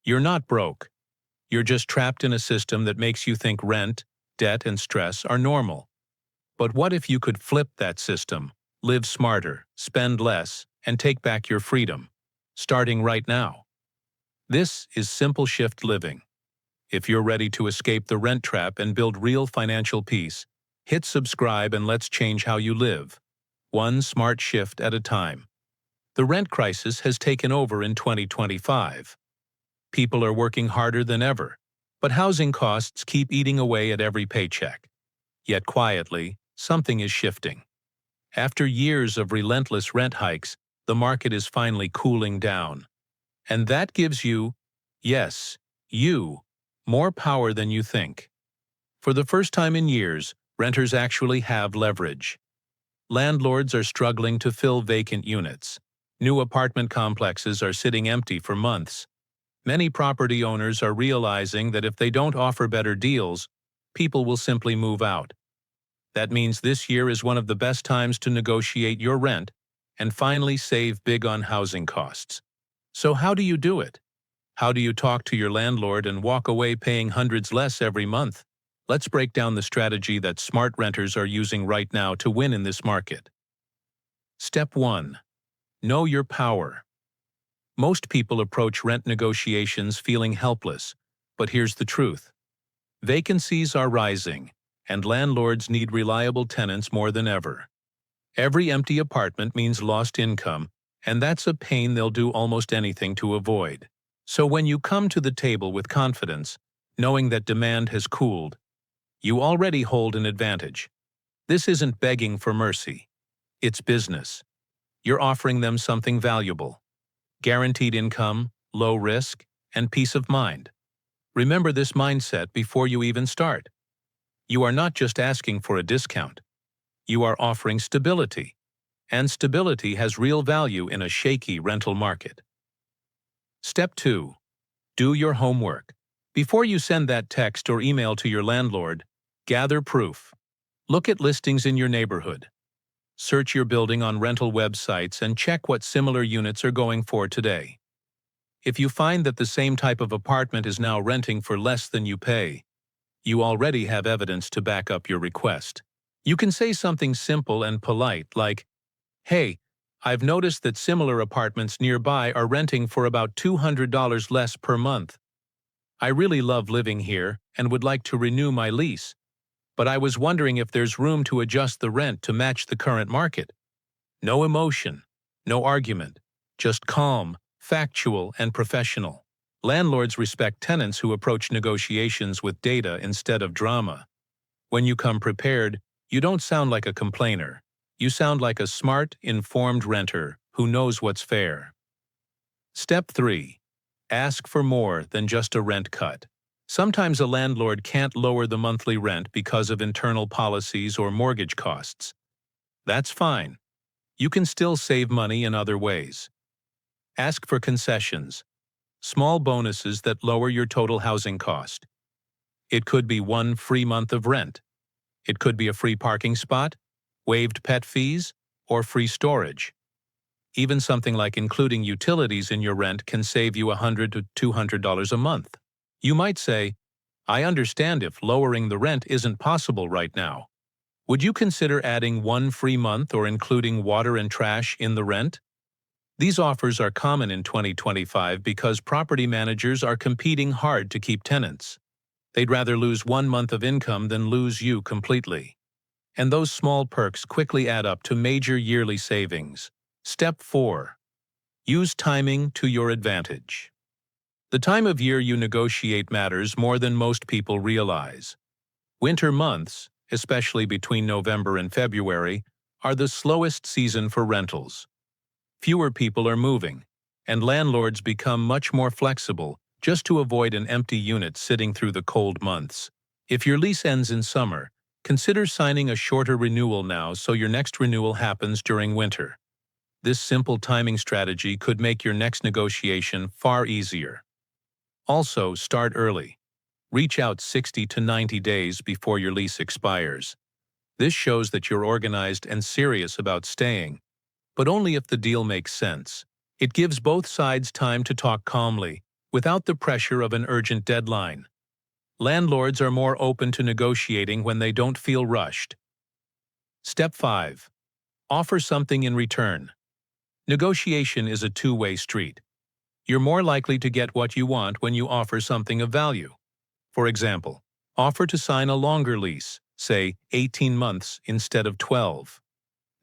You're not broke. You're just trapped in a system that makes you think rent, debt, and stress are normal. But what if you could flip that system, live smarter, spend less, and take back your freedom, starting right now? This is Simple Shift Living. If you're ready to escape the rent trap and build real financial peace, hit subscribe and let's change how you live, one smart shift at a time. The rent crisis has taken over in 2025. People are working harder than ever, but housing costs keep eating away at every paycheck. Yet quietly, something is shifting. After years of relentless rent hikes, the market is finally cooling down. And that gives you, yes, you, more power than you think. For the first time in years, renters actually have leverage. Landlords are struggling to fill vacant units. New apartment complexes are sitting empty for months. Many property owners are realizing that if they don't offer better deals, people will simply move out. That means this year is one of the best times to negotiate your rent and finally save big on housing costs. So how do you do it? How do you talk to your landlord and walk away paying hundreds less every month? Let's break down the strategy that smart renters are using right now to win in this market. Step 1. Know your power. Most people approach rent negotiations feeling helpless, but here's the truth. Vacancies are rising, and landlords need reliable tenants more than ever. Every empty apartment means lost income, and that's a pain they'll do almost anything to avoid. So when you come to the table with confidence, knowing that demand has cooled, you already hold an advantage. This isn't begging for mercy. It's business. You're offering them something valuable. Guaranteed income, low risk, and peace of mind. Remember this mindset before you even start. You are not just asking for a discount. You are offering stability. And stability has real value in a shaky rental market. Step 2. Do your homework. Before you send that text or email to your landlord, gather proof. Look at listings in your neighborhood. Search your building on rental websites and check what similar units are going for today. If you find that the same type of apartment is now renting for less than you pay, you already have evidence to back up your request. You can say something simple and polite like, "Hey, I've noticed that similar apartments nearby are renting for about $200 less per month. I really love living here and would like to renew my lease, but I was wondering if there's room to adjust the rent to match the current market." No emotion, no argument, just calm, factual, and professional. Landlords respect tenants who approach negotiations with data instead of drama. When you come prepared, you don't sound like a complainer. You sound like a smart, informed renter who knows what's fair. Step 3. Ask for more than just a rent cut. Sometimes a landlord can't lower the monthly rent because of internal policies or mortgage costs. That's fine. You can still save money in other ways. Ask for concessions, small bonuses that lower your total housing cost. It could be one free month of rent. It could be a free parking spot, waived pet fees, or free storage. Even something like including utilities in your rent can save you $100 to $200 a month. You might say, "I understand if lowering the rent isn't possible right now. Would you consider adding one free month or including water and trash in the rent?" These offers are common in 2025 because property managers are competing hard to keep tenants. They'd rather lose 1 month of income than lose you completely. And those small perks quickly add up to major yearly savings. Step 4. Use timing to your advantage. The time of year you negotiate matters more than most people realize. Winter months, especially between November and February, are the slowest season for rentals. Fewer people are moving, and landlords become much more flexible just to avoid an empty unit sitting through the cold months. If your lease ends in summer, consider signing a shorter renewal now so your next renewal happens during winter. This simple timing strategy could make your next negotiation far easier. Also, start early. Reach out 60 to 90 days before your lease expires. This shows that you're organized and serious about staying, but only if the deal makes sense. It gives both sides time to talk calmly, without the pressure of an urgent deadline. Landlords are more open to negotiating when they don't feel rushed. Step 5. Offer something in return. Negotiation is a two-way street. You're more likely to get what you want when you offer something of value. For example, offer to sign a longer lease, say 18 months instead of 12.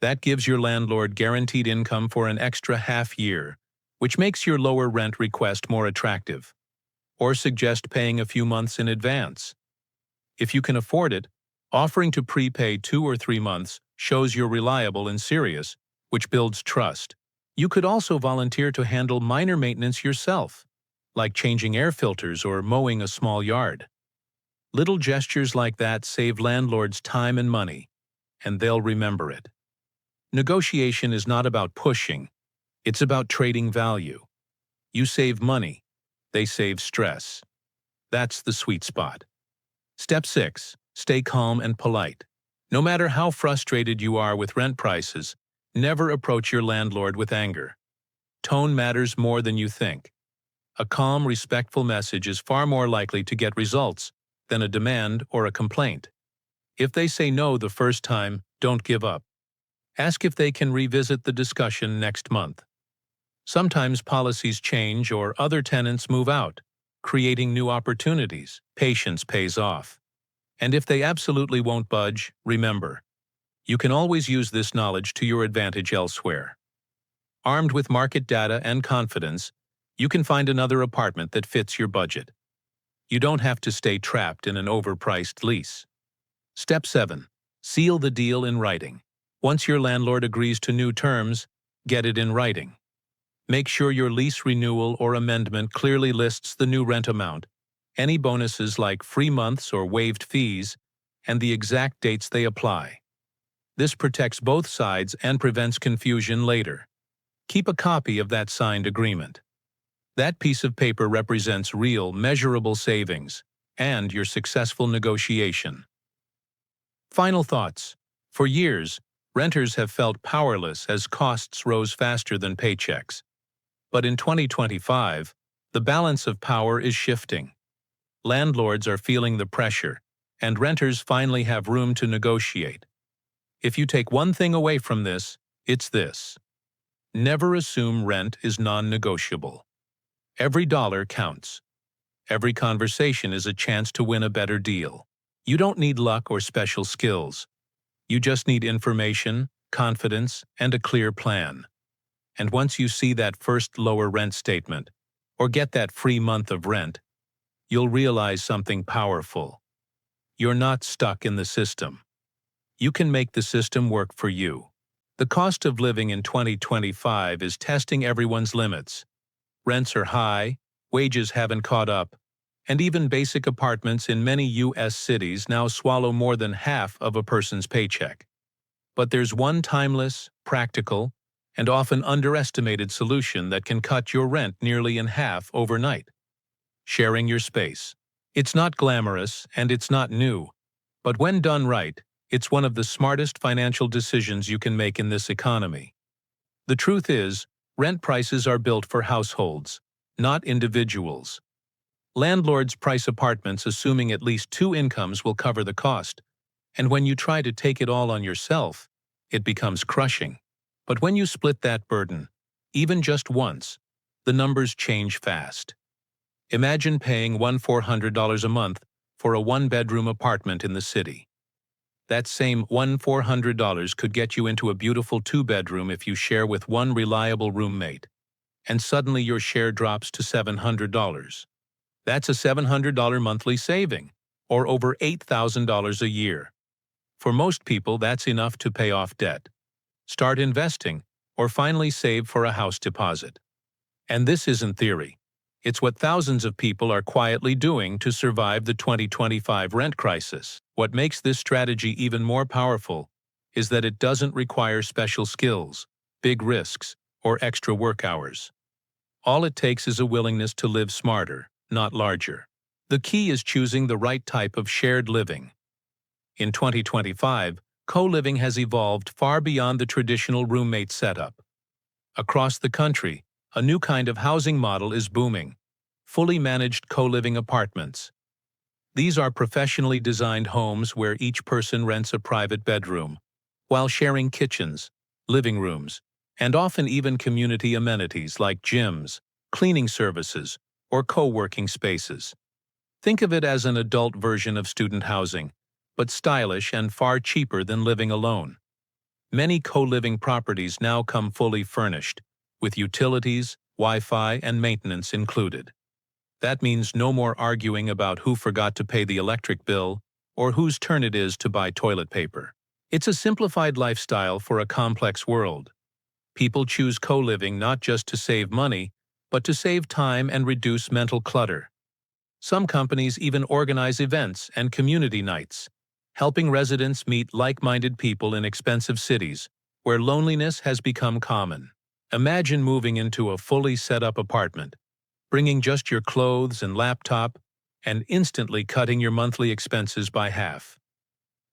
That gives your landlord guaranteed income for an extra half year, which makes your lower rent request more attractive. Or suggest paying a few months in advance. If you can afford it, offering to prepay 2 or 3 months shows you're reliable and serious, which builds trust. You could also volunteer to handle minor maintenance yourself, like changing air filters or mowing a small yard. Little gestures like that save landlords time and money, and they'll remember it. Negotiation is not about pushing, it's about trading value. You save money, they save stress. That's the sweet spot. Step 6. Stay calm and polite. No matter how frustrated you are with rent prices, never approach your landlord with anger. Tone matters more than you think. A calm, respectful message is far more likely to get results than a demand or a complaint. If they say no the first time, don't give up. Ask if they can revisit the discussion next month. Sometimes policies change or other tenants move out, creating new opportunities. Patience pays off. And if they absolutely won't budge, remember, you can always use this knowledge to your advantage elsewhere. Armed with market data and confidence, you can find another apartment that fits your budget. You don't have to stay trapped in an overpriced lease. Step 7. Seal the deal in writing. Once your landlord agrees to new terms, get it in writing. Make sure your lease renewal or amendment clearly lists the new rent amount, any bonuses like free months or waived fees, and the exact dates they apply. This protects both sides and prevents confusion later. Keep a copy of that signed agreement. That piece of paper represents real, measurable savings and your successful negotiation. Final thoughts. For years, renters have felt powerless as costs rose faster than paychecks. But in 2025, the balance of power is shifting. Landlords are feeling the pressure, and renters finally have room to negotiate. If you take one thing away from this, it's this. Never assume rent is non-negotiable. Every dollar counts. Every conversation is a chance to win a better deal. You don't need luck or special skills. You just need information, confidence, and a clear plan. And once you see that first lower rent statement, or get that free month of rent, you'll realize something powerful. You're not stuck in the system. You can make the system work for you. The cost of living in 2025 is testing everyone's limits. Rents are high, wages haven't caught up, and even basic apartments in many U.S. cities now swallow more than half of a person's paycheck. But there's one timeless, practical, and often underestimated solution that can cut your rent nearly in half overnight. Sharing your space. It's not glamorous and it's not new, but when done right, it's one of the smartest financial decisions you can make in this economy. The truth is, rent prices are built for households, not individuals. Landlords price apartments assuming at least 2 incomes will cover the cost, and when you try to take it all on yourself, it becomes crushing. But when you split that burden, even just once, the numbers change fast. Imagine paying $1,400 a month for a 1-bedroom apartment in the city. That same $1,400 could get you into a beautiful 2-bedroom if you share with one reliable roommate, and suddenly your share drops to $700. That's a $700 monthly saving, or over $8,000 a year. For most people, that's enough to pay off debt, start investing, or finally save for a house deposit. And this isn't theory. It's what thousands of people are quietly doing to survive the 2025 rent crisis. What makes this strategy even more powerful is that it doesn't require special skills, big risks, or extra work hours. All it takes is a willingness to live smarter, not larger. The key is choosing the right type of shared living. In 2025, co-living has evolved far beyond the traditional roommate setup. Across the country, a new kind of housing model is booming. fully managed co-living apartments. These are professionally designed homes where each person rents a private bedroom, while sharing kitchens, living rooms, and often even community amenities like gyms, cleaning services, or co-working spaces. Think of it as an adult version of student housing, but stylish and far cheaper than living alone. Many co-living properties now come fully furnished, with utilities, Wi-Fi, and maintenance included. That means no more arguing about who forgot to pay the electric bill or whose turn it is to buy toilet paper. It's a simplified lifestyle for a complex world. People choose co-living not just to save money, but to save time and reduce mental clutter. Some companies even organize events and community nights, helping residents meet like-minded people in expensive cities, where loneliness has become common. Imagine moving into a fully set-up apartment, bringing just your clothes and laptop, and instantly cutting your monthly expenses by half.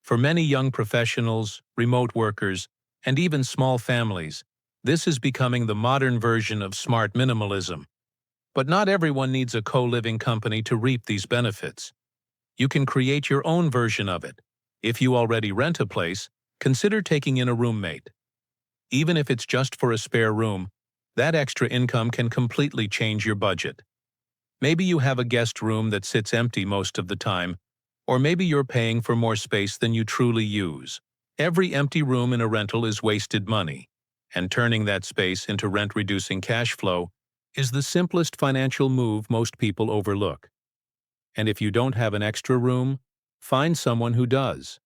For many young professionals, remote workers, and even small families, this is becoming the modern version of smart minimalism. But not everyone needs a co-living company to reap these benefits. You can create your own version of it. If you already rent a place, consider taking in a roommate. Even if it's just for a spare room, that extra income can completely change your budget. Maybe you have a guest room that sits empty most of the time, or maybe you're paying for more space than you truly use. Every empty room in a rental is wasted money, and turning that space into rent-reducing cash flow is the simplest financial move most people overlook. And if you don't have an extra room, find someone who does.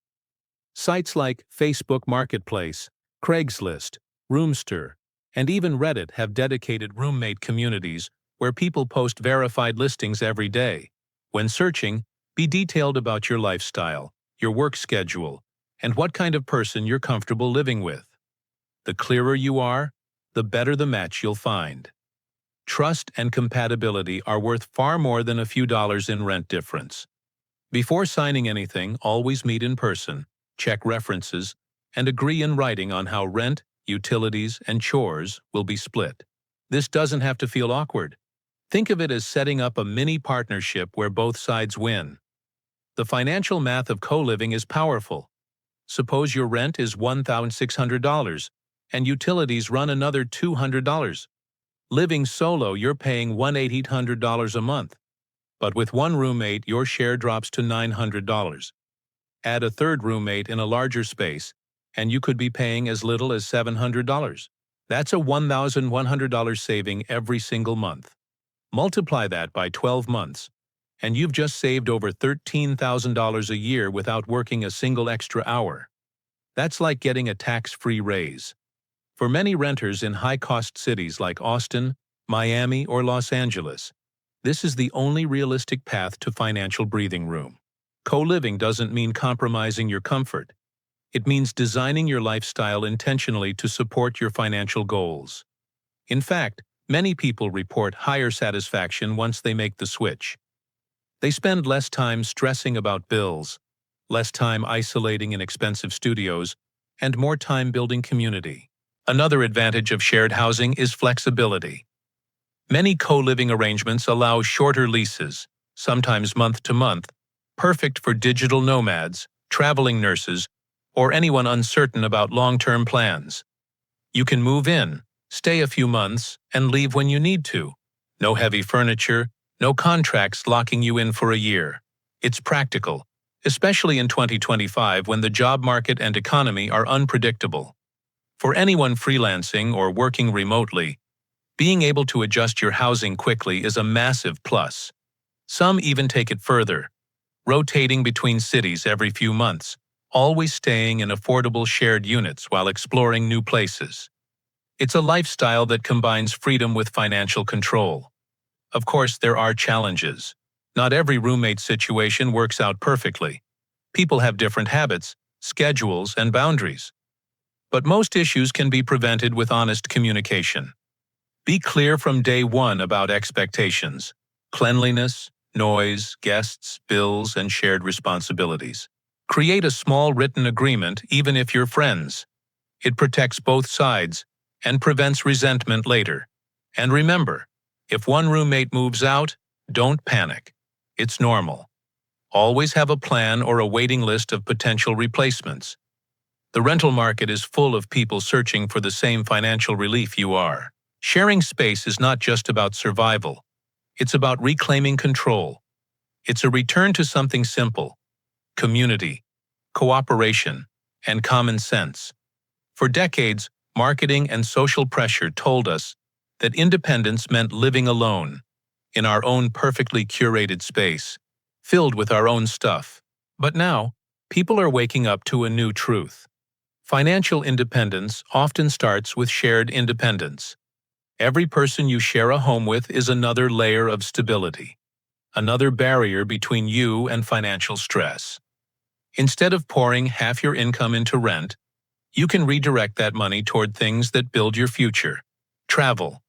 Sites like Facebook Marketplace, Craigslist, Roomster, and even Reddit have dedicated roommate communities where people post verified listings every day. When searching, be detailed about your lifestyle, your work schedule, and what kind of person you're comfortable living with. The clearer you are, the better the match you'll find. Trust and compatibility are worth far more than a few dollars in rent difference. Before signing anything, always meet in person, check references, and agree in writing on how rent, utilities, and chores will be split. This doesn't have to feel awkward. Think of it as setting up a mini partnership where both sides win. The financial math of co-living is powerful. Suppose your rent is $1,600 and utilities run another $200. Living solo, you're paying $1,800 a month. But with one roommate, your share drops to $900. Add a third roommate in a larger space, and you could be paying as little as $700. That's a $1,100 saving every single month. Multiply that by 12 months, and you've just saved over $13,000 a year without working a single extra hour. That's like getting a tax-free raise. For many renters in high-cost cities like Austin, Miami, or Los Angeles, this is the only realistic path to financial breathing room. Co-living doesn't mean compromising your comfort. It means designing your lifestyle intentionally to support your financial goals. In fact, many people report higher satisfaction once they make the switch. They spend less time stressing about bills, less time isolating in expensive studios, and more time building community. Another advantage of shared housing is flexibility. Many co-living arrangements allow shorter leases, sometimes month to month, perfect for digital nomads, traveling nurses, or anyone uncertain about long-term plans. You can move in, stay a few months, and leave when you need to. No heavy furniture, no contracts locking you in for a year. It's practical, especially in 2025 when the job market and economy are unpredictable. For anyone freelancing or working remotely, being able to adjust your housing quickly is a massive plus. Some even take it further, rotating between cities every few months, always staying in affordable shared units while exploring new places. It's a lifestyle that combines freedom with financial control. Of course, there are challenges. Not every roommate situation works out perfectly. People have different habits, schedules, and boundaries. But most issues can be prevented with honest communication. Be clear from day one about expectations, cleanliness, noise, guests, bills, and shared responsibilities. Create a small written agreement even if you're friends. It protects both sides and prevents resentment later. And remember, if one roommate moves out, Don't panic. It's normal. Always have a plan or a waiting list of potential replacements. The rental market is full of people searching for the same financial relief you are. Sharing space is not just about survival. It's about reclaiming control. It's a return to something simple: community, cooperation, and common sense. For decades, marketing and social pressure told us that independence meant living alone, in our own perfectly curated space, filled with our own stuff. But now, people are waking up to a new truth. Financial independence often starts with shared independence. Every person you share a home with is another layer of stability, another barrier between you and financial stress. Instead of pouring half your income into rent, you can redirect that money toward things that build your future: travel,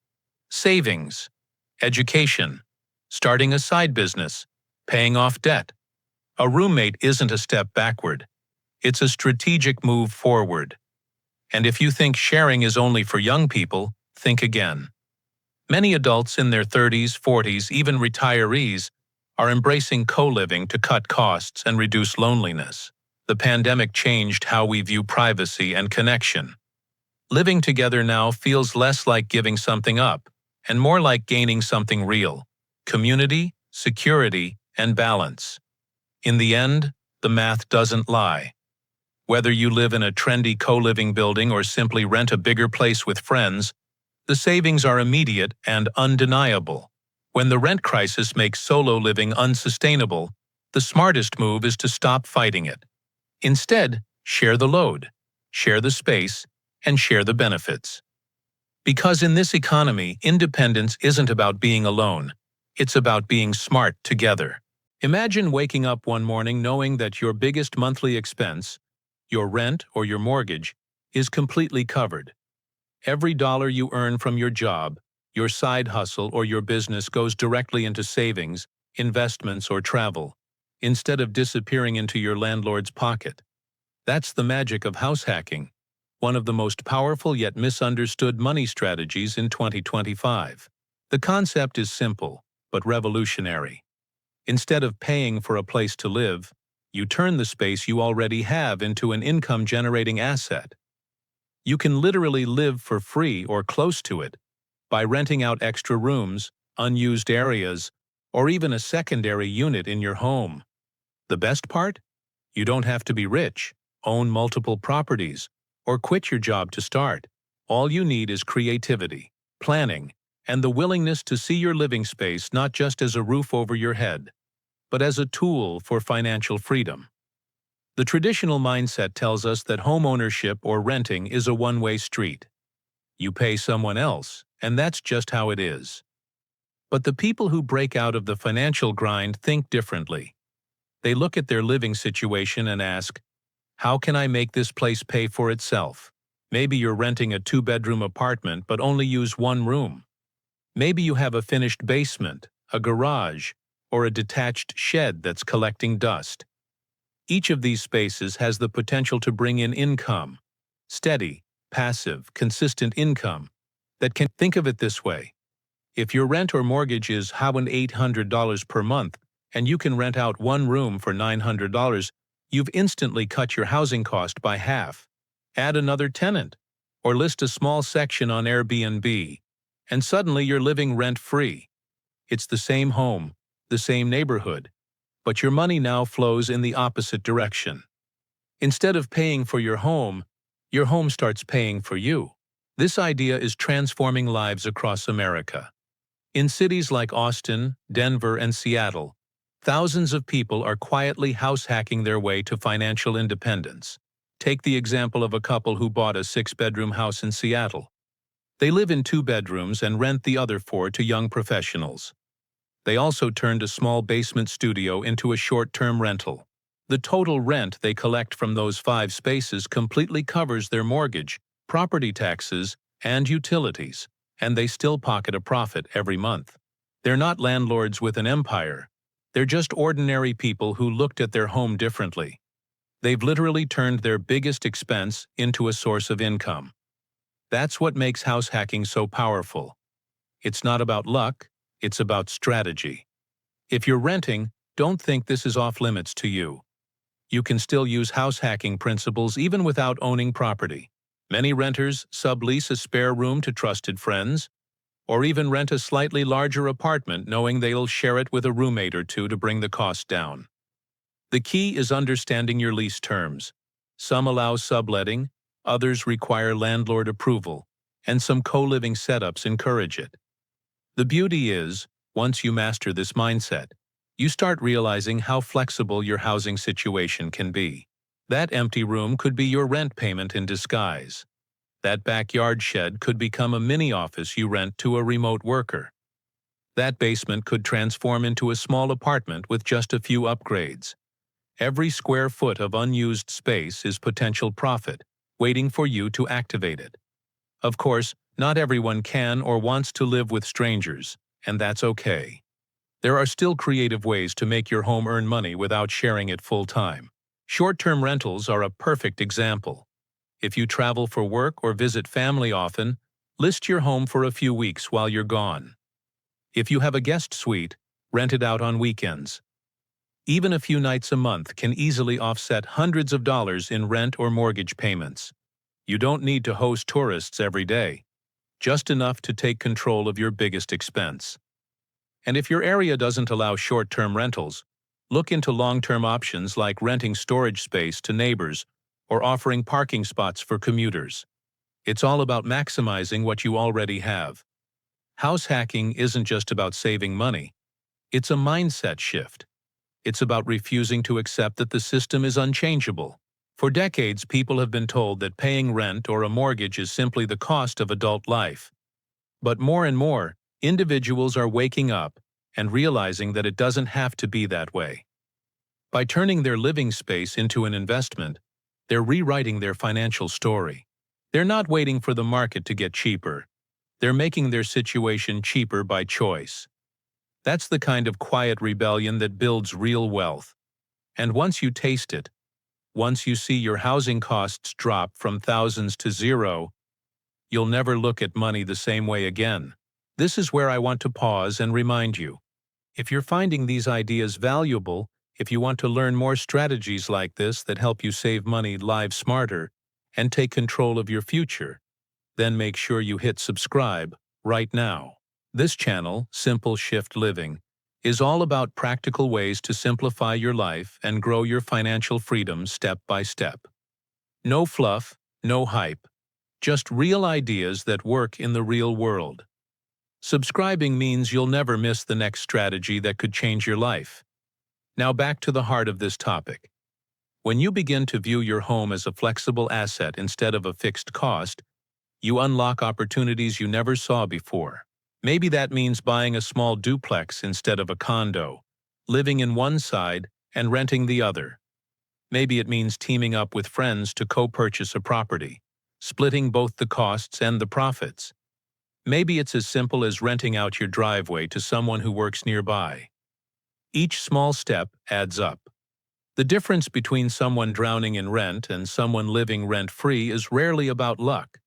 savings, education, starting a side business, paying off debt. A roommate isn't a step backward. It's a strategic move forward. And if you think sharing is only for young people, think again. Many adults in their 30s, 40s, even retirees, are embracing co-living to cut costs and reduce loneliness. The pandemic changed how we view privacy and connection. Living together now feels less like giving something up and more like gaining something real: community, security, and balance. In the end, the math doesn't lie. Whether you live in a trendy co-living building or simply rent a bigger place with friends, the savings are immediate and undeniable. When the rent crisis makes solo living unsustainable, the smartest move is to stop fighting it. Instead, share the load, share the space, and share the benefits. Because in this economy, independence isn't about being alone. It's about being smart together. Imagine waking up one morning knowing that your biggest monthly expense, your rent or your mortgage, is completely covered. Every dollar you earn from your job, your side hustle, or your business goes directly into savings, investments, or travel, instead of disappearing into your landlord's pocket. That's the magic of house hacking, one of the most powerful yet misunderstood money strategies in 2025. The concept is simple, but revolutionary. Instead of paying for a place to live, you turn the space you already have into an income-generating asset. You can literally live for free or close to it by renting out extra rooms, unused areas, or even a secondary unit in your home. The best part? You don't have to be rich, own multiple properties, or quit your job to start. All you need is creativity, planning, and the willingness to see your living space not just as a roof over your head, but as a tool for financial freedom. The traditional mindset tells us that home ownership or renting is a one-way street. You pay someone else, and that's just how it is. But the people who break out of the financial grind think differently. They look at their living situation and ask, how can I make this place pay for itself? Maybe you're renting a 2-bedroom apartment but only use one room. Maybe you have a finished basement, a garage, or a detached shed that's collecting dust. Each of these spaces has the potential to bring in income, steady, passive, consistent income that can— think of it this way. If your rent or mortgage is $800 per month and you can rent out one room for $900, you've instantly cut your housing cost by half. Add another tenant, or list a small section on Airbnb, and suddenly you're living rent-free. It's the same home, the same neighborhood, but your money now flows in the opposite direction. Instead of paying for your home starts paying for you. This idea is transforming lives across America. In cities like Austin, Denver, and Seattle, thousands of people are quietly house hacking their way to financial independence. Take the example of a couple who bought a 6-bedroom house in Seattle. They live in 2 bedrooms and rent the other 4 to young professionals. They also turned a small basement studio into a short-term rental. The total rent they collect from those 5 spaces completely covers their mortgage, property taxes, and utilities, and they still pocket a profit every month. They're not landlords with an empire. They're just ordinary people who looked at their home differently. They've literally turned their biggest expense into a source of income. That's what makes house hacking so powerful. It's not about luck, it's about strategy. If you're renting, don't think this is off limits to you. You can still use house hacking principles even without owning property. Many renters sublease a spare room to trusted friends, or even rent a slightly larger apartment knowing they'll share it with a roommate or two to bring the cost down. The key is understanding your lease terms. Some allow subletting, others require landlord approval, and some co-living setups encourage it. The beauty is, once you master this mindset, you start realizing how flexible your housing situation can be. That empty room could be your rent payment in disguise. That backyard shed could become a mini office you rent to a remote worker. That basement could transform into a small apartment with just a few upgrades. Every square foot of unused space is potential profit, waiting for you to activate it. Of course, not everyone can or wants to live with strangers, and that's okay. There are still creative ways to make your home earn money without sharing it full-time. Short-term rentals are a perfect example. If you travel for work or visit family often, list your home for a few weeks while you're gone. If you have a guest suite, rent it out on weekends. Even a few nights a month can easily offset hundreds of dollars in rent or mortgage payments. You don't need to host tourists every day, just enough to take control of your biggest expense. And if your area doesn't allow short-term rentals, look into long-term options like renting storage space to neighbors or offering parking spots for commuters. It's all about maximizing what you already have. House hacking isn't just about saving money. It's a mindset shift. It's about refusing to accept that the system is unchangeable. For decades, people have been told that paying rent or a mortgage is simply the cost of adult life. But more and more, individuals are waking up and realizing that it doesn't have to be that way. By turning their living space into an investment, they're rewriting their financial story. They're not waiting for the market to get cheaper. They're making their situation cheaper by choice. That's the kind of quiet rebellion that builds real wealth. And once you taste it, once you see your housing costs drop from thousands to zero, you'll never look at money the same way again. This is where I want to pause and remind you. If you're finding these ideas valuable, if you want to learn more strategies like this that help you save money, live smarter, and take control of your future, then make sure you hit subscribe right now. This channel, Simple Shift Living, is all about practical ways to simplify your life and grow your financial freedom step by step. No fluff, no hype, just real ideas that work in the real world. Subscribing means you'll never miss the next strategy that could change your life. Now back to the heart of this topic. When you begin to view your home as a flexible asset instead of a fixed cost, you unlock opportunities you never saw before. Maybe that means buying a small duplex instead of a condo, living in one side and renting the other. Maybe it means teaming up with friends to co-purchase a property, splitting both the costs and the profits. Maybe it's as simple as renting out your driveway to someone who works nearby. Each small step adds up. The difference between someone drowning in rent and someone living rent-free is rarely about luck.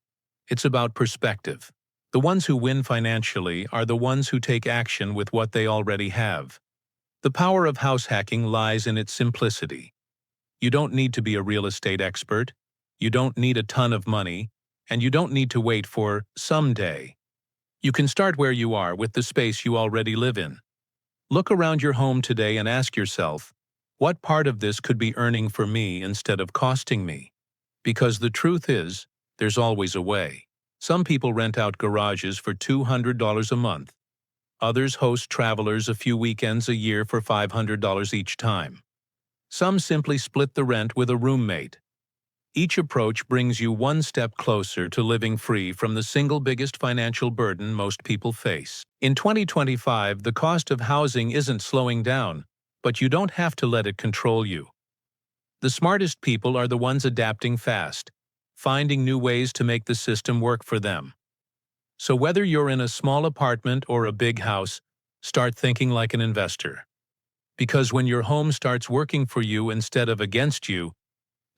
It's about perspective. The ones who win financially are the ones who take action with what they already have. The power of house hacking lies in its simplicity. You don't need to be a real estate expert, you don't need a ton of money, and you don't need to wait for someday. You can start where you are with the space you already live in. Look around your home today and ask yourself, what part of this could be earning for me instead of costing me? Because the truth is, there's always a way. Some people rent out garages for $200 a month. Others host travelers a few weekends a year for $500 each time. Some simply split the rent with a roommate. Each approach brings you one step closer to living free from the single biggest financial burden most people face. In 2025, the cost of housing isn't slowing down, but you don't have to let it control you. The smartest people are the ones adapting fast, finding new ways to make the system work for them. So whether you're in a small apartment or a big house, start thinking like an investor. Because when your home starts working for you instead of against you,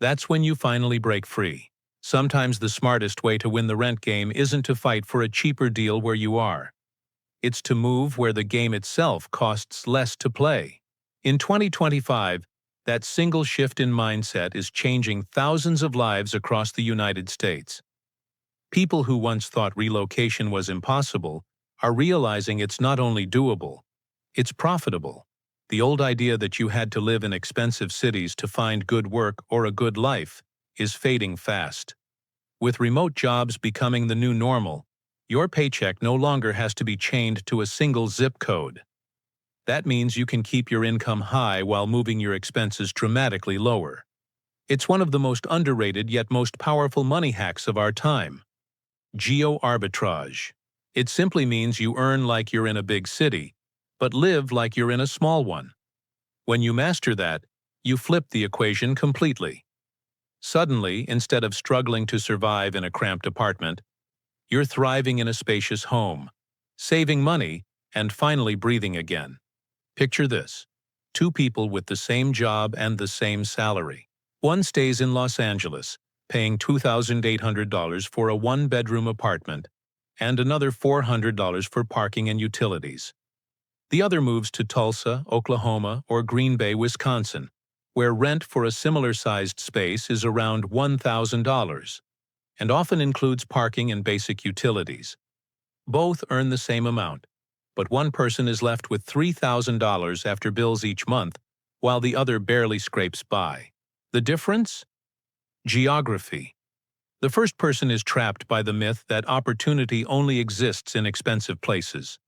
that's when you finally break free. Sometimes the smartest way to win the rent game isn't to fight for a cheaper deal where you are. It's to move where the game itself costs less to play. In 2025, that single shift in mindset is changing thousands of lives across the United States. People who once thought relocation was impossible are realizing it's not only doable, it's profitable. The old idea that you had to live in expensive cities to find good work or a good life is fading fast. With remote jobs becoming the new normal, your paycheck no longer has to be chained to a single zip code. That means you can keep your income high while moving your expenses dramatically lower. It's one of the most underrated yet most powerful money hacks of our time. Geo-arbitrage. It simply means you earn like you're in a big city, but live like you're in a small one. When you master that, you flip the equation completely. Suddenly, instead of struggling to survive in a cramped apartment, you're thriving in a spacious home, saving money, and finally breathing again. Picture this: two people with the same job and the same salary. One stays in Los Angeles, paying $2,800 for a one-bedroom apartment, and another $400 for parking and utilities. The other moves to Tulsa, Oklahoma, or Green Bay, Wisconsin, where rent for a similar-sized space is around $1,000, and often includes parking and basic utilities. Both earn the same amount, but one person is left with $3,000 after bills each month, while the other barely scrapes by. The difference? Geography. The first person is trapped by the myth that opportunity only exists in expensive places.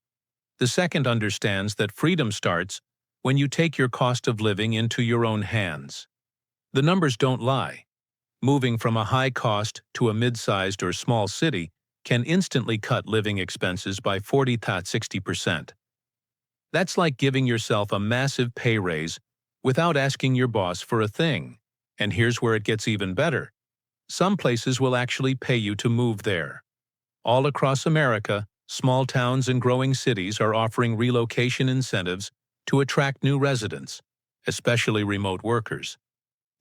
The second understands that freedom starts when you take your cost of living into your own hands. The numbers don't lie. Moving from a high cost to a mid-sized or small city can instantly cut living expenses by 40 to 60%. That's like giving yourself a massive pay raise without asking your boss for a thing. And here's where it gets even better. Some places will actually pay you to move there. All across America, small towns and growing cities are offering relocation incentives to attract new residents, especially remote workers.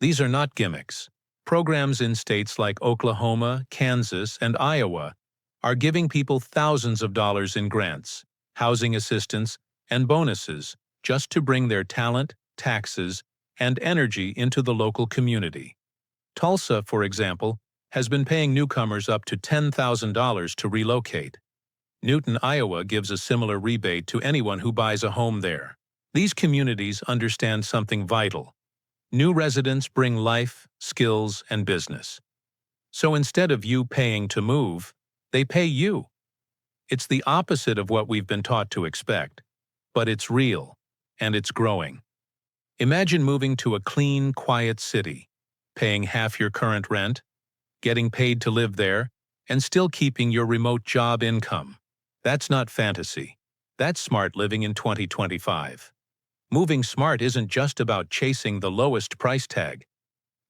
These are not gimmicks. Programs in states like Oklahoma, Kansas, and Iowa are giving people thousands of dollars in grants, housing assistance, and bonuses just to bring their talent, taxes, and energy into the local community. Tulsa, for example, has been paying newcomers up to $10,000 to relocate. Newton, Iowa gives a similar rebate to anyone who buys a home there. These communities understand something vital. New residents bring life, skills, and business. So instead of you paying to move, they pay you. It's the opposite of what we've been taught to expect, but it's real, and it's growing. Imagine moving to a clean, quiet city, paying half your current rent, getting paid to live there, and still keeping your remote job income. That's not fantasy. That's smart living in 2025. Moving smart isn't just about chasing the lowest price tag.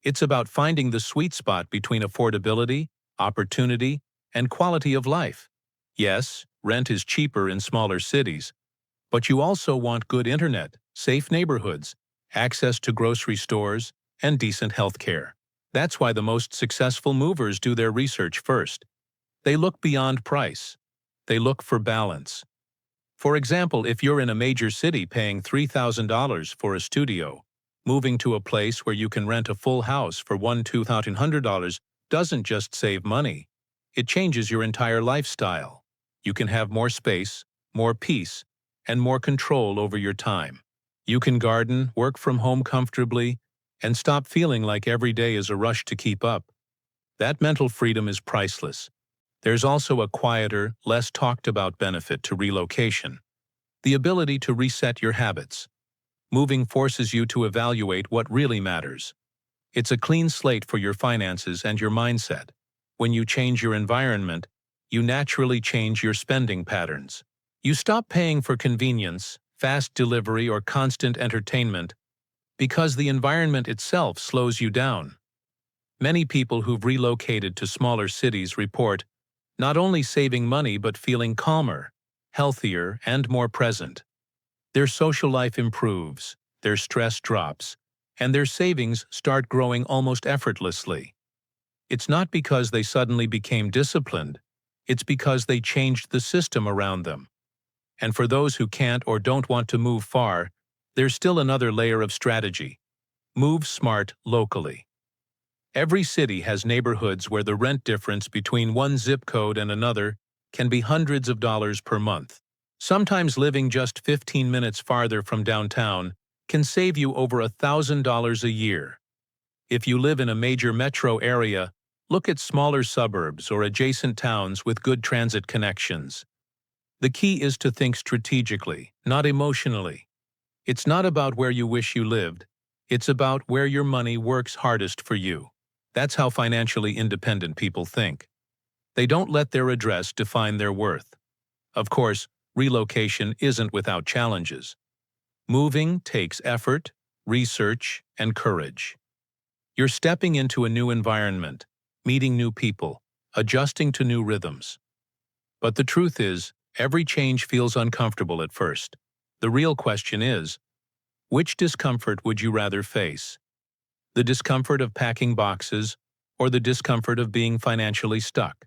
It's about finding the sweet spot between affordability, opportunity, and quality of life. Yes, rent is cheaper in smaller cities, but you also want good internet, safe neighborhoods, access to grocery stores, and decent health care. That's why the most successful movers do their research first. They look beyond price. They look for balance. For example, if you're in a major city paying $3,000 for a studio, moving to a place where you can rent a full house for $2,200 doesn't just save money. It changes your entire lifestyle. You can have more space, more peace, and more control over your time. You can garden, work from home comfortably, and stop feeling like every day is a rush to keep up. That mental freedom is priceless. There's also a quieter, less talked about benefit to relocation: the ability to reset your habits. Moving forces you to evaluate what really matters. It's a clean slate for your finances and your mindset. When you change your environment, you naturally change your spending patterns. You stop paying for convenience, fast delivery, or constant entertainment because the environment itself slows you down. Many people who've relocated to smaller cities report not only saving money but feeling calmer, healthier, and more present. Their social life improves, their stress drops, and their savings start growing almost effortlessly. It's not because they suddenly became disciplined, it's because they changed the system around them. And for those who can't or don't want to move far, there's still another layer of strategy. Move smart locally. Every city has neighborhoods where the rent difference between one zip code and another can be hundreds of dollars per month. Sometimes living just 15 minutes farther from downtown can save you over $1,000 a year. If you live in a major metro area, look at smaller suburbs or adjacent towns with good transit connections. The key is to think strategically, not emotionally. It's not about where you wish you lived. It's about where your money works hardest for you. That's how financially independent people think. They don't let their address define their worth. Of course, relocation isn't without challenges. Moving takes effort, research, and courage. You're stepping into a new environment, meeting new people, adjusting to new rhythms. But the truth is, every change feels uncomfortable at first. The real question is, which discomfort would you rather face? The discomfort of packing boxes or the discomfort of being financially stuck?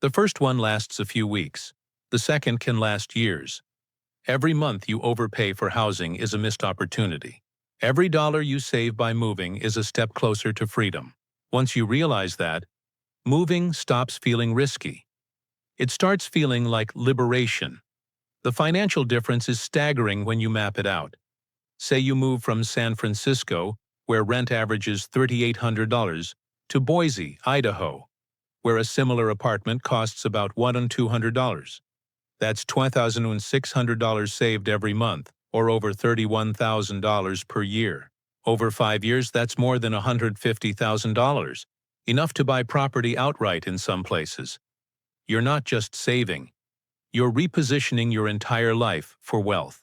The first one lasts a few weeks. The second can last years. Every month you overpay for housing is a missed opportunity. Every dollar you save by moving is a step closer to freedom. Once you realize that, moving stops feeling risky. It starts feeling like liberation. The financial difference is staggering when you map it out. Say you move from San Francisco, where rent averages $3,800, to Boise, Idaho, where a similar apartment costs about $1,200. That's $2,600 saved every month, or over $31,000 per year. Over 5 years, that's more than $150,000, enough to buy property outright in some places. You're not just saving, you're repositioning your entire life for wealth.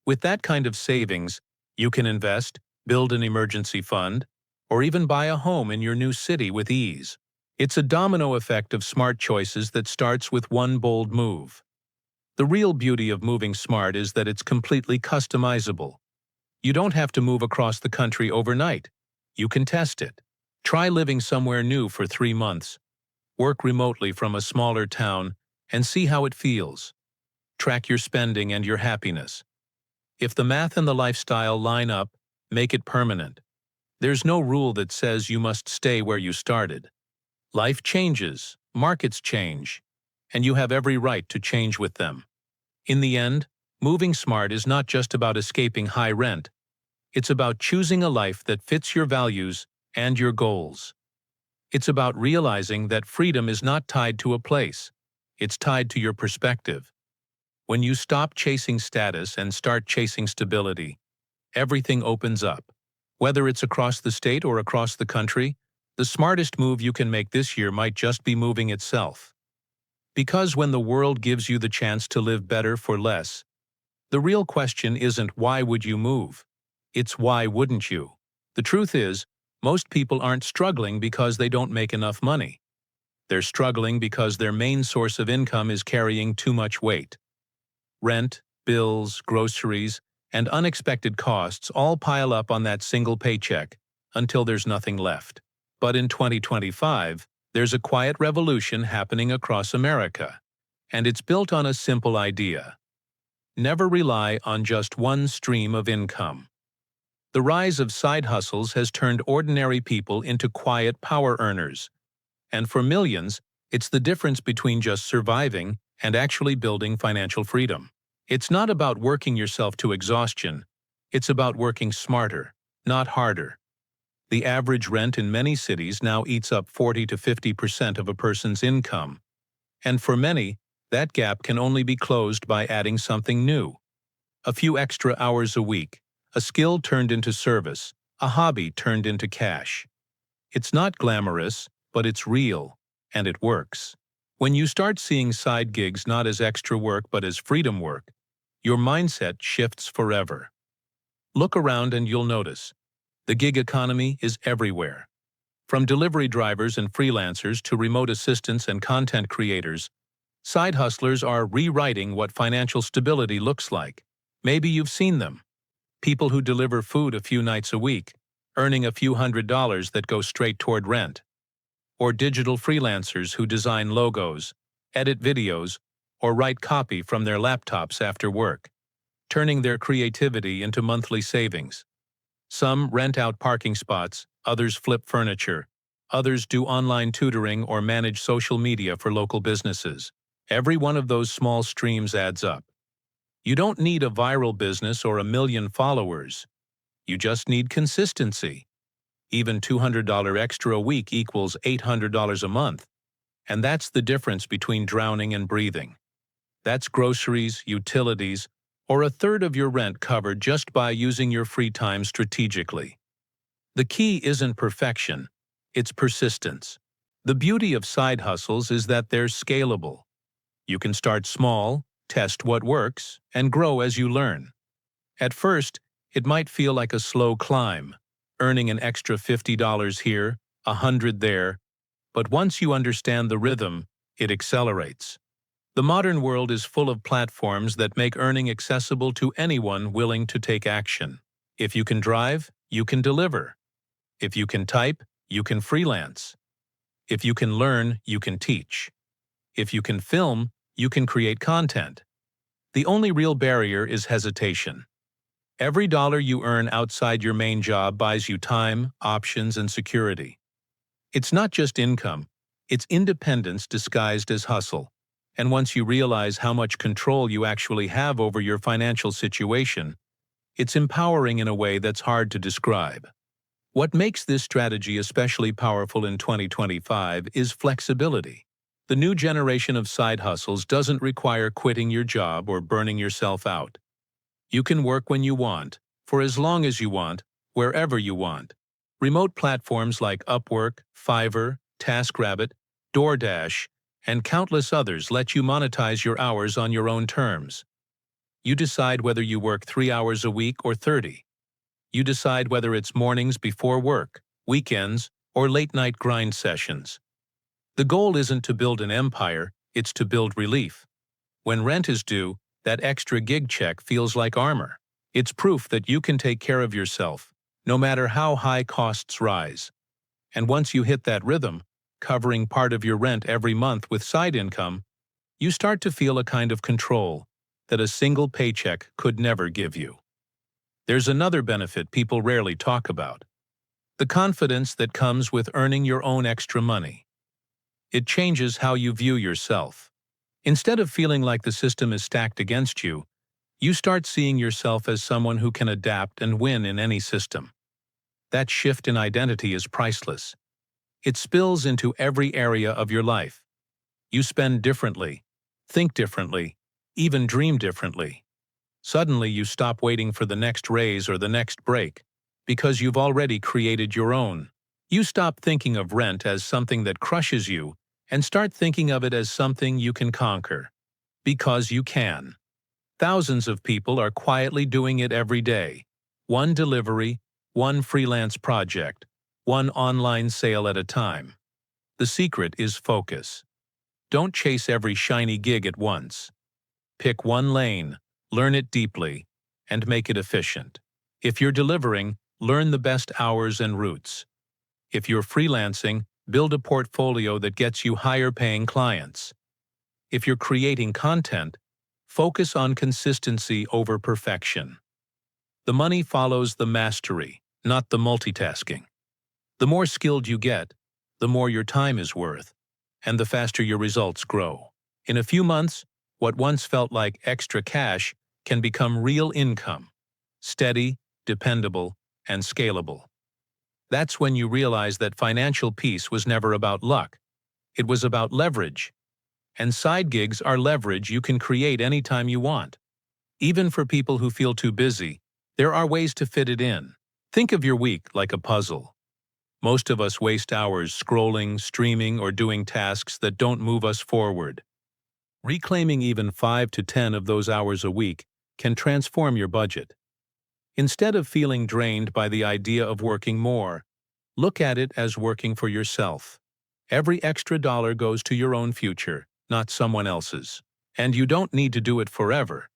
With that kind of savings, you can invest, build an emergency fund, or even buy a home in your new city with ease. It's a domino effect of smart choices that starts with one bold move. The real beauty of moving smart is that it's completely customizable. You don't have to move across the country overnight. You can test it. Try living somewhere new for 3 months. Work remotely from a smaller town and see how it feels. Track your spending and your happiness. If the math and the lifestyle line up, make it permanent. There's no rule that says you must stay where you started. Life changes, markets change, and you have every right to change with them. In the end, moving smart is not just about escaping high rent. It's about choosing a life that fits your values and your goals. It's about realizing that freedom is not tied to a place. It's tied to your perspective. When you stop chasing status and start chasing stability, everything opens up. Whether it's across the state or across the country, the smartest move you can make this year might just be moving itself. Because when the world gives you the chance to live better for less, the real question isn't why would you move? It's why wouldn't you? The truth is, most people aren't struggling because they don't make enough money. They're struggling because their main source of income is carrying too much weight. Rent, bills, groceries, and unexpected costs all pile up on that single paycheck until there's nothing left. But in 2025, there's a quiet revolution happening across America, and it's built on a simple idea. Never rely on just one stream of income. The rise of side hustles has turned ordinary people into quiet power earners, and for millions, it's the difference between just surviving and actually building financial freedom. It's not about working yourself to exhaustion, it's about working smarter, not harder. The average rent in many cities now eats up 40 to 50% of a person's income, and for many, that gap can only be closed by adding something new. A few extra hours a week, a skill turned into service, a hobby turned into cash. It's not glamorous, but it's real, and it works. When you start seeing side gigs not as extra work but as freedom work, your mindset shifts forever. Look around and you'll notice. The gig economy is everywhere. From delivery drivers and freelancers to remote assistants and content creators, side hustlers are rewriting what financial stability looks like. Maybe you've seen them. People who deliver food a few nights a week, earning a few $100s that go straight toward rent. Or digital freelancers who design logos, edit videos, or write copy from their laptops after work, turning their creativity into monthly savings. Some rent out parking spots, others flip furniture, others do online tutoring or manage social media for local businesses. Every one of those small streams adds up. You don't need a viral business or a million followers. You just need consistency. Even $200 extra a week equals $800 a month. And that's the difference between drowning and breathing. That's groceries, utilities, or a third of your rent covered just by using your free time strategically. The key isn't perfection, it's persistence. The beauty of side hustles is that they're scalable. You can start small, test what works, and grow as you learn. At first, it might feel like a slow climb, earning an extra $50 here, $100 there, but once you understand the rhythm, it accelerates. The modern world is full of platforms that make earning accessible to anyone willing to take action. If you can drive, you can deliver. If you can type, you can freelance. If you can learn, you can teach. If you can film, you can create content. The only real barrier is hesitation. Every dollar you earn outside your main job buys you time, options, and security. It's not just income, it's independence disguised as hustle. And once you realize how much control you actually have over your financial situation, it's empowering in a way that's hard to describe. What makes this strategy especially powerful in 2025 is flexibility. The new generation of side hustles doesn't require quitting your job or burning yourself out. You can work when you want, for as long as you want, wherever you want. Remote platforms like Upwork, Fiverr, TaskRabbit, DoorDash, and countless others let you monetize your hours on your own terms. You decide whether you work 3 hours a week or 30. You decide whether it's mornings before work, weekends, or late-night grind sessions. The goal isn't to build an empire, it's to build relief. When rent is due, that extra gig check feels like armor. It's proof that you can take care of yourself, no matter how high costs rise. And once you hit that rhythm, covering part of your rent every month with side income, you start to feel a kind of control that a single paycheck could never give you. There's another benefit people rarely talk about: the confidence that comes with earning your own extra money. It changes how you view yourself. Instead of feeling like the system is stacked against you, you start seeing yourself as someone who can adapt and win in any system. That shift in identity is priceless. It spills into every area of your life. You spend differently, think differently, even dream differently. Suddenly you stop waiting for the next raise or the next break, because you've already created your own. You stop thinking of rent as something that crushes you and start thinking of it as something you can conquer. Because you can. Thousands of people are quietly doing it every day. One delivery, one freelance project, one online sale at a time. The secret is focus. Don't chase every shiny gig at once. Pick one lane, learn it deeply, and make it efficient. If you're delivering, learn the best hours and routes. If you're freelancing, build a portfolio that gets you higher-paying clients. If you're creating content, focus on consistency over perfection. The money follows the mastery, not the multitasking. The more skilled you get, the more your time is worth, and the faster your results grow. In a few months, what once felt like extra cash can become real income, steady, dependable, and scalable. That's when you realize that financial peace was never about luck. It was about leverage. And side gigs are leverage you can create anytime you want. Even for people who feel too busy, there are ways to fit it in. Think of your week like a puzzle. Most of us waste hours scrolling, streaming, or doing tasks that don't move us forward. Reclaiming even 5 to 10 of those hours a week can transform your budget. Instead of feeling drained by the idea of working more, look at it as working for yourself. Every extra dollar goes to your own future, not someone else's. And you don't need to do it forever,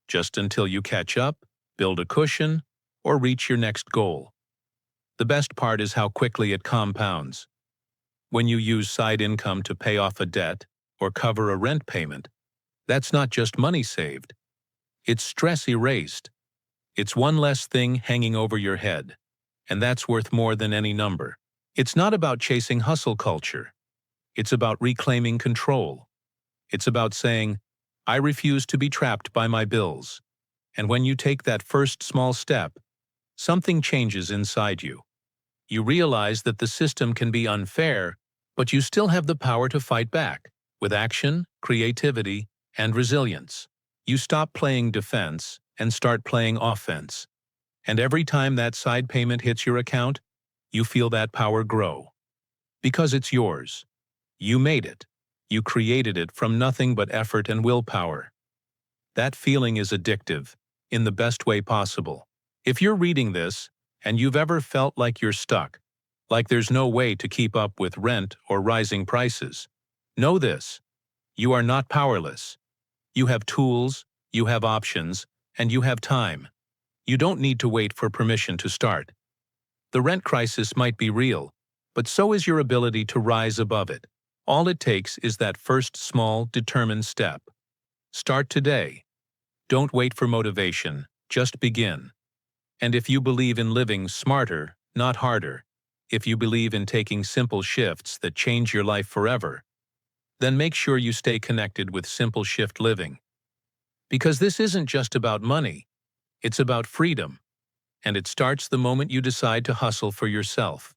just until you catch up, build a cushion, or reach your next goal. The best part is how quickly it compounds. When you use side income to pay off a debt or cover a rent payment, That's not just money saved. It's stress erased. It's one less thing hanging over your head. And that's worth more than any number. It's not about chasing hustle culture. It's about reclaiming control. It's about saying, I refuse to be trapped by my bills. And when you take that first small step, something changes inside you. You realize that the system can be unfair, but you still have the power to fight back with action, creativity, and resilience. You stop playing defense and start playing offense. And every time that side payment hits your account, you feel that power grow. Because it's yours. You made it. You created it from nothing but effort and willpower. That feeling is addictive, in the best way possible. If you're reading this, and you've ever felt like you're stuck, like there's no way to keep up with rent or rising prices, know this: you are not powerless. You have tools, you have options, and you have time. You don't need to wait for permission to start. The rent crisis might be real, but so is your ability to rise above it. All it takes is that first small, determined step. Start today. Don't wait for motivation, just begin. And if you believe in living smarter, not harder, if you believe in taking simple shifts that change your life forever, then make sure you stay connected with Simple Shift Living. Because this isn't just about money, it's about freedom, and it starts the moment you decide to hustle for yourself.